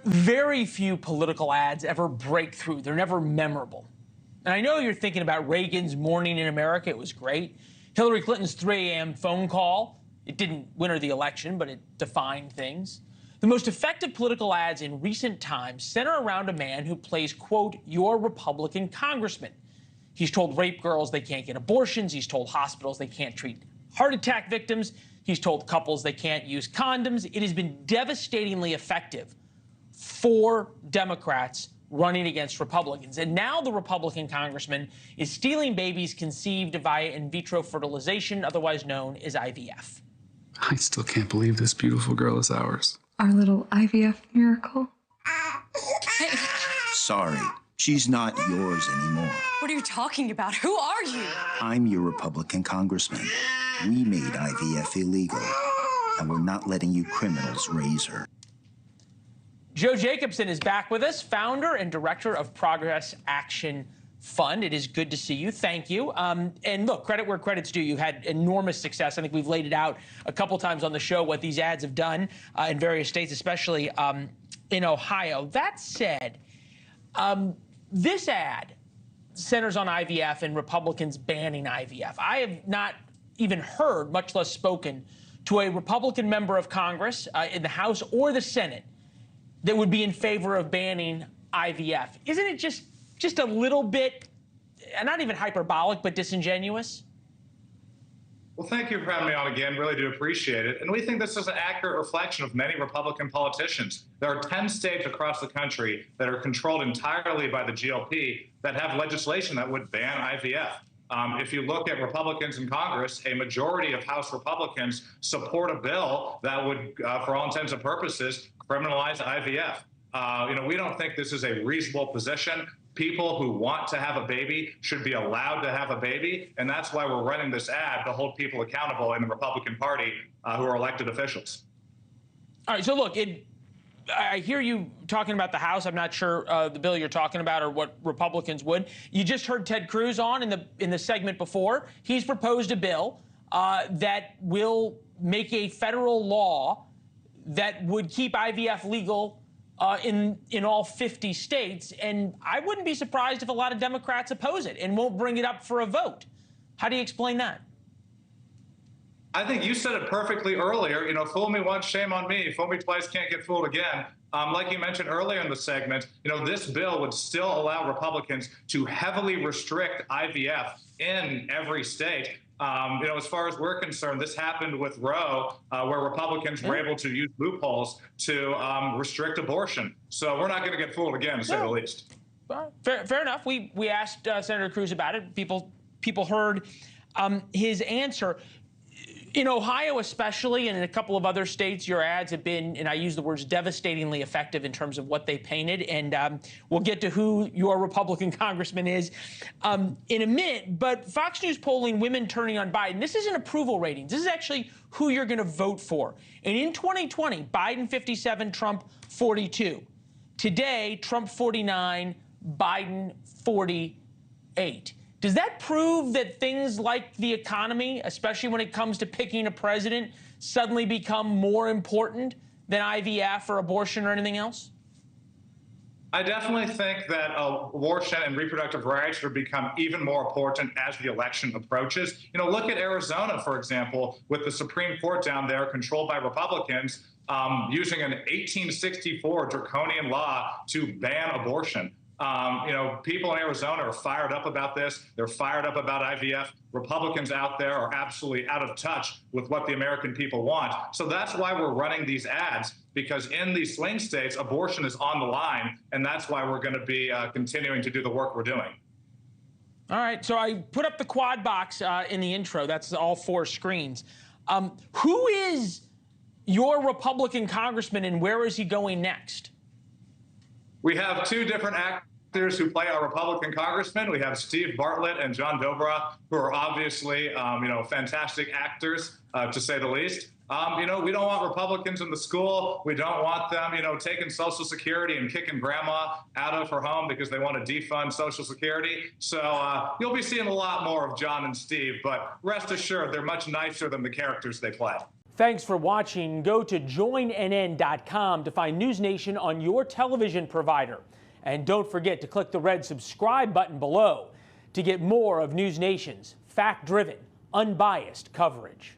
Very few political ads ever break through. They're never memorable. And I know you're thinking about Reagan's Morning in America. It was great. Hillary Clinton's 3 a.m. phone call. It didn't win her the election, but it defined things. The most effective political ads in recent times center around a man who plays, quote, your Republican congressman. He's told rape girls they can't get abortions. He's told hospitals they can't treat heart attack victims. He's told couples they can't use condoms. It has been devastatingly effective for Democrats running against Republicans. And now the Republican congressman is stealing babies conceived via in vitro fertilization, otherwise known as IVF. I still can't believe this beautiful girl is ours. Our little IVF miracle. Sorry, she's not yours anymore. What are you talking about? Who are you? I'm your Republican congressman. We made IVF illegal, and we're not letting you criminals raise her. Joe Jacobson is back with us, founder and director of Progress Action Fund. It is good to see you. Thank you. And look, credit where credit's due. You had enormous success. I think we've laid it out a couple times on the show what these ads have done in various states, especially in Ohio. That said, this ad centers on IVF and Republicans banning IVF. I have not even heard, much less spoken, to a Republican member of Congress in the House or the Senate that would be in favor of banning IVF. Isn't it just a little bit, not even hyperbolic, but disingenuous? Well, thank you for having me on again. Really do appreciate it. And we think this is an accurate reflection of many Republican politicians. There are 10 states across the country that are controlled entirely by the GOP that have legislation that would ban IVF. If you look at Republicans in Congress, a majority of House Republicans support a bill that would, for all intents and purposes, criminalize IVF. We don't think this is a reasonable position. People who want to have a baby should be allowed to have a baby, and that's why we're running this ad to hold people accountable in the Republican Party who are elected officials. All right, so look, I hear you talking about the House. I'm not sure the bill you're talking about or what Republicans would. You just heard Ted Cruz on in the segment before. He's proposed a bill that will make a federal law that would keep IVF legal in all 50 states. And I wouldn't be surprised if a lot of Democrats oppose it and won't bring it up for a vote. How do you explain that? I think you said it perfectly earlier. Fool me once, shame on me. Fool me twice, can't get fooled again. Like you mentioned earlier in the segment, this bill would still allow Republicans to heavily restrict IVF in every state. As far as we're concerned, this happened with Roe, where Republicans were able to use loopholes to restrict abortion. So we're not going to get fooled again, to say the least. Fair enough. We asked Senator Cruz about it. People heard his answer. In Ohio especially, and in a couple of other states, your ads have been, and I use the words devastatingly effective in terms of what they painted. And we'll get to who your Republican congressman is in a minute. But Fox News polling women turning on Biden, this isn't approval ratings. This is actually who you're going to vote for. And in 2020, Biden 57, Trump 42. Today, Trump 49, Biden 48. Does that prove that things like the economy, especially when it comes to picking a president, suddenly become more important than IVF or abortion or anything else? I definitely think that abortion and reproductive rights will become even more important as the election approaches. Look at Arizona, for example, with the Supreme Court down there controlled by Republicans using an 1864 draconian law to ban abortion. People in Arizona are fired up about this. They're fired up about IVF. Republicans out there are absolutely out of touch with what the American people want. So that's why we're running these ads, because in these swing states, abortion is on the line, and that's why we're going to be continuing to do the work we're doing. All right, so I put up the quad box in the intro. That's all 4 screens. Who is your Republican congressman, and where is he going next? We have 2 different actors who play our Republican congressmen. We have Steve Bartlett and John Dobra, who are obviously, fantastic actors, to say the least. We don't want Republicans in the school. We don't want them, taking Social Security and kicking grandma out of her home because they want to defund Social Security. So you'll be seeing a lot more of John and Steve, but rest assured, they're much nicer than the characters they play. Thanks for watching. Go to joinnn.com to find NewsNation on your television provider. And don't forget to click the red subscribe button below to get more of NewsNation's fact-driven, unbiased coverage.